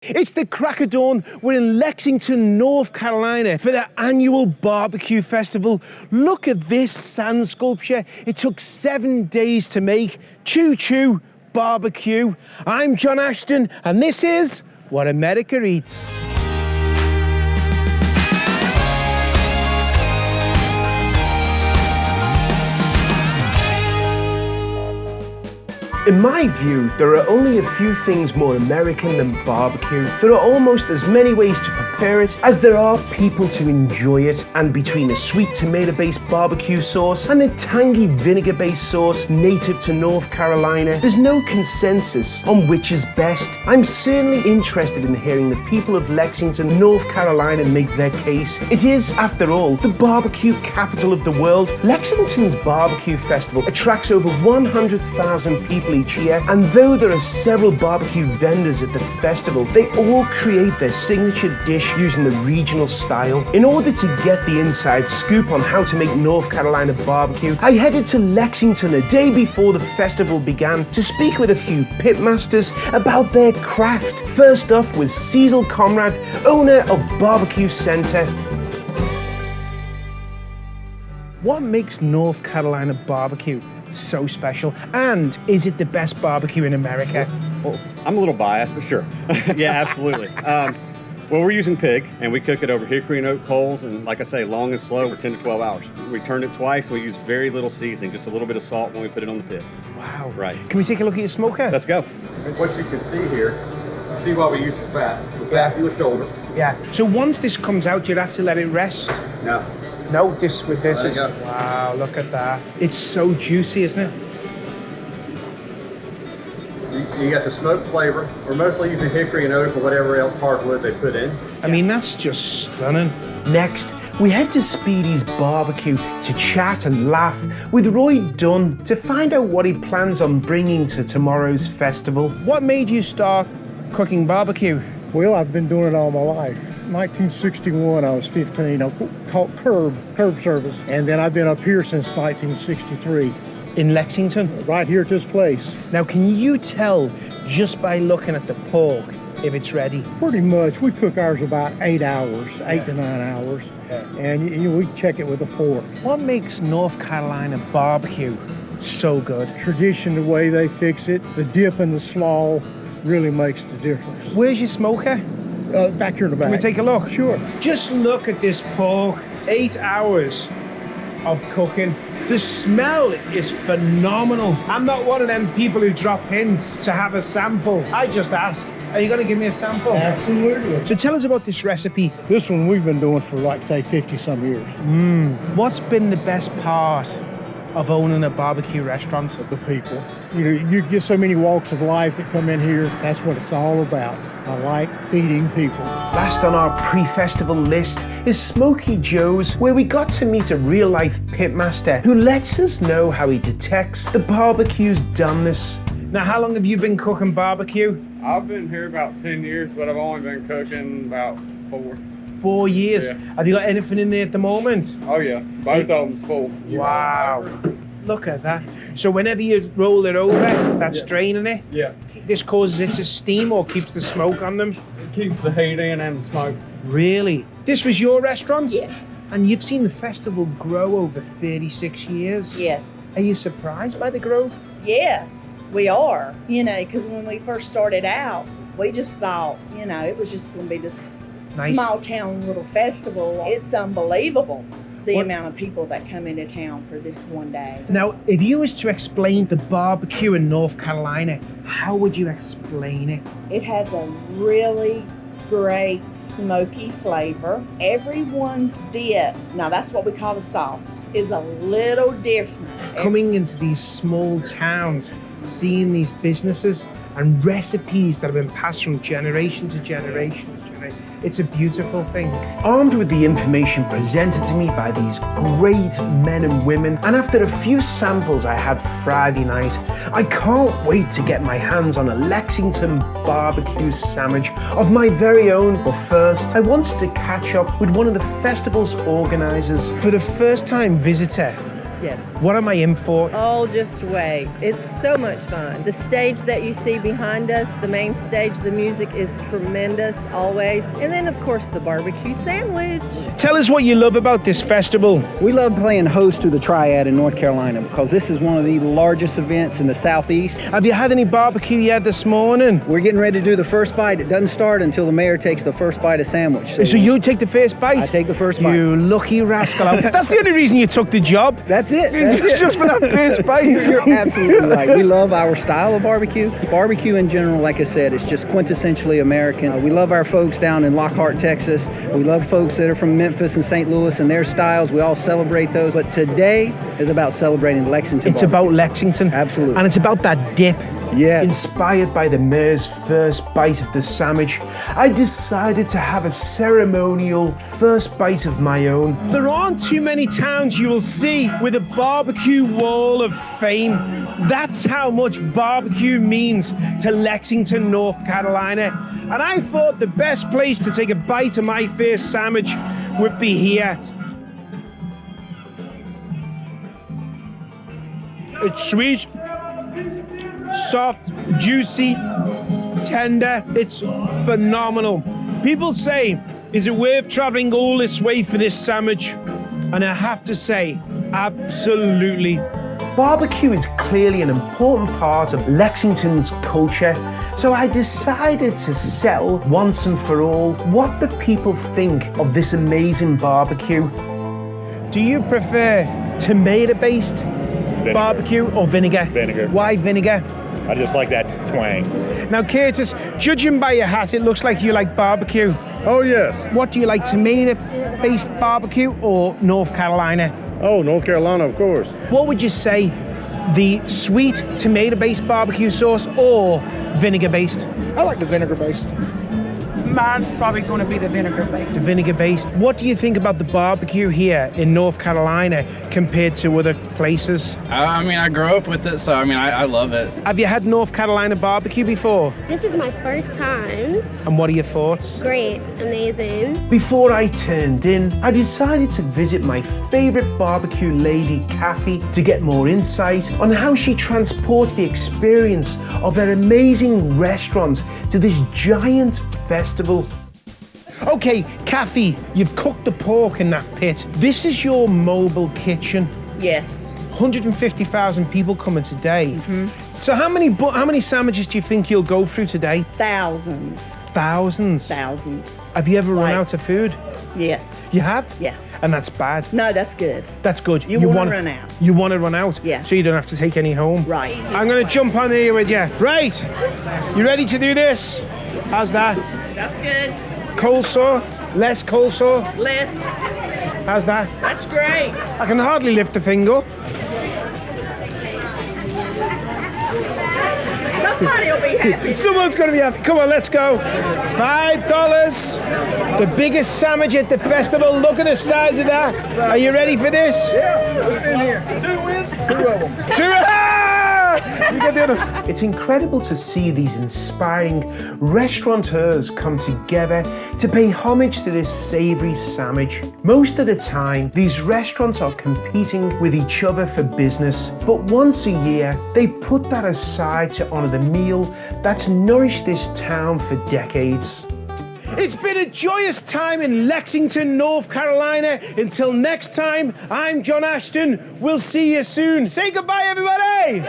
It's the crack of dawn. We're in Lexington, North Carolina for the annual barbecue festival. Look at this sand sculpture. It took 7 days to make. Choo choo barbecue. I'm Jon Ashton and this is What America Eats. In my view, there are only a few things more American than barbecue. There are almost as many ways to prepare it as there are people to enjoy it. And between a sweet tomato-based barbecue sauce and a tangy vinegar-based sauce native to North Carolina, there's no consensus on which is best. I'm certainly interested in hearing the people of Lexington, North Carolina make their case. It is, after all, the barbecue capital of the world. Lexington's barbecue festival attracts over 100,000 people each year, and though there are several barbecue vendors at the festival, they all create their signature dish using the regional style. In order to get the inside scoop on how to make North Carolina barbecue, I headed to Lexington a day before the festival began to speak with a few pitmasters about their craft. First up was Cecil Conrad, owner of Barbecue Center. What makes North Carolina barbecue so special? And is it the best barbecue in America? Well, I'm a little biased, but sure. Yeah, absolutely. Well, we're using pig, and we cook it over hickory and oak coals, and like I say, long and slow for 10 to 12 hours. We turned it twice. We use very little seasoning, just a little bit of salt when we put it on the pit. Wow. Right. Can we take a look at your smoker? Let's go. And what you can see here, you see why we use the fat. The fat through the shoulder. Yeah. So once this comes out, you'd have to let it rest? No. No, this with this is... There you go. Wow, look at that. It's so juicy, isn't it? You got the smoked flavor. We're mostly using hickory and oak or whatever else hardwood they put in. I mean, that's just stunning. Next, we head to Speedy's Barbecue to chat and laugh with Roy Dunn to find out what he plans on bringing to tomorrow's festival. What made you start cooking barbecue? Well, I've been doing it all my life. 1961, I was 15. I taught curb service, and then I've been up here since 1963. In Lexington? Right here at this place. Now, can you tell just by looking at the pork if it's ready? Pretty much. We cook ours about 8 hours, 8 to 9 hours, and we check it with a fork. What makes North Carolina barbecue so good? Tradition, the way they fix it, the dip and the slaw really makes the difference. Where's your smoker? Back here in the back. Can we take a look? Sure. Just look at this pork. 8 hours of cooking. The smell is phenomenal. I'm not one of them people who drop hints to have a sample. I just ask, are you going to give me a sample? Absolutely. So tell us about this recipe. This one we've been doing for, like, say, 50-some years. What's been the best part of owning a barbecue restaurant? The people. You know, you get so many walks of life that come in here. That's what it's all about. I like feeding people. Last on our pre-festival list is Smokey Joe's, where we got to meet a real-life pitmaster who lets us know how he detects the barbecue's doneness. Now, how long have you been cooking barbecue? I've been here about 10 years, but I've only been cooking about 4. 4 years. Yeah. Have you got anything in there at the moment? Oh yeah, both of them full. Wow. Look at that. So whenever you roll it over, that's draining it? Yeah, This causes it to steam or keeps the smoke on them? it keeps the heat in and the smoke. Really? This was your restaurant? Yes, And you've seen the festival grow over 36 years? yes, Are you surprised by the growth? yes, we are. You know, because when we first started out, we just thought, you know, it was just going to be this Nice. small town little festival. It's unbelievable, the What- amount of people that come into town for this one day. Now, if you was to explain the barbecue in North Carolina, how would you explain it? It has a really great smoky flavor. Everyone's dip, now that's what we call the sauce, is a little different. Coming into these small towns, seeing these businesses and recipes that have been passed from generation to generation. It's a beautiful thing. Armed with the information presented to me by these great men and women, and after a few samples I had Friday night, I can't wait to get my hands on a Lexington barbecue sandwich of my very own. But first, I wanted to catch up with one of the festival's organizers. For the first time visitor, Yes. What am I in for? Oh, just wait. It's so much fun. The stage that you see behind us, the main stage, the music is tremendous always. And then, of course, the barbecue sandwich. Tell us what you love about this festival. We love playing host to the Triad in North Carolina because this is one of the largest events in the Southeast. Have you had any barbecue yet this morning? We're getting ready to do the first bite. It doesn't start until the mayor takes the first bite of sandwich. So you take the first bite? I take the first bite. You lucky rascal. That's the only reason you took the job. That's it. It's just for that first bite. You're absolutely right. We love our style of barbecue. Barbecue in general, like I said, is just quintessentially American. We love our folks down in Lockhart, Texas. We love folks that are from Memphis and St. Louis and their styles. We all celebrate those. But today is about celebrating Lexington. It's about Lexington. Absolutely. And it's about that dip. Yes. Inspired by the mayor's first bite of the sandwich, I decided to have a ceremonial first bite of my own. There aren't too many towns you will see with a barbecue wall of fame. That's how much barbecue means to Lexington, North Carolina. And I thought the best place to take a bite of my first sandwich would be here. It's sweet, soft, juicy, tender. It's phenomenal. People say, is it worth traveling all this way for this sandwich? And I have to say, absolutely. Barbecue is clearly an important part of Lexington's culture, so I decided to settle once and for all what the people think of this amazing barbecue. Do you prefer tomato-based barbecue or vinegar? Vinegar. Why vinegar? I just like that twang. Now, Curtis, judging by your hat, it looks like you like barbecue. Oh, yes. What do you like, tomato-based barbecue or North Carolina? Oh, North Carolina, of course. What would you say, the sweet tomato-based barbecue sauce or vinegar-based? I like the vinegar-based. Mine's probably going to be the vinegar-based. The vinegar-based. What do you think about the barbecue here in North Carolina compared to other places? I mean, I grew up with it, so I love it. Have you had North Carolina barbecue before? This is my first time. And what are your thoughts? Great, amazing. Before I turned in, I decided to visit my favorite barbecue lady, Kathy, to get more insight on how she transports the experience of her amazing restaurant to this giant festival. Okay, Kathy, you've cooked the pork in that pit. This is your mobile kitchen. Yes. 150,000 people coming today. So how many sandwiches do you think you'll go through today? Thousands. Thousands? Thousands. Have you ever run out of food? Yes. You have? Yeah. And that's bad? No, that's good. That's good. You want to run out. You want to run out? Yeah. So you don't have to take any home? Right. I'm going to jump on here with you. Right. You ready to do this? How's that? That's good. Coleslaw? Less coleslaw? Less. How's that? That's great. I can hardly lift a finger. Somebody will be happy. Someone's going to be happy. Come on, let's go. $5. The biggest sandwich at the festival. Look at the size of that. Are you ready for this? Yeah, put it in here. 2 wins? 2 of them. 2. You get the other. It's incredible to see these inspiring restaurateurs come together to pay homage to this savory sandwich. Most of the time, these restaurants are competing with each other for business, but once a year, they put that aside to honor the meal that's nourished this town for decades. It's been a joyous time in Lexington, North Carolina. Until next time, I'm Jon Ashton. We'll see you soon. Say goodbye, everybody.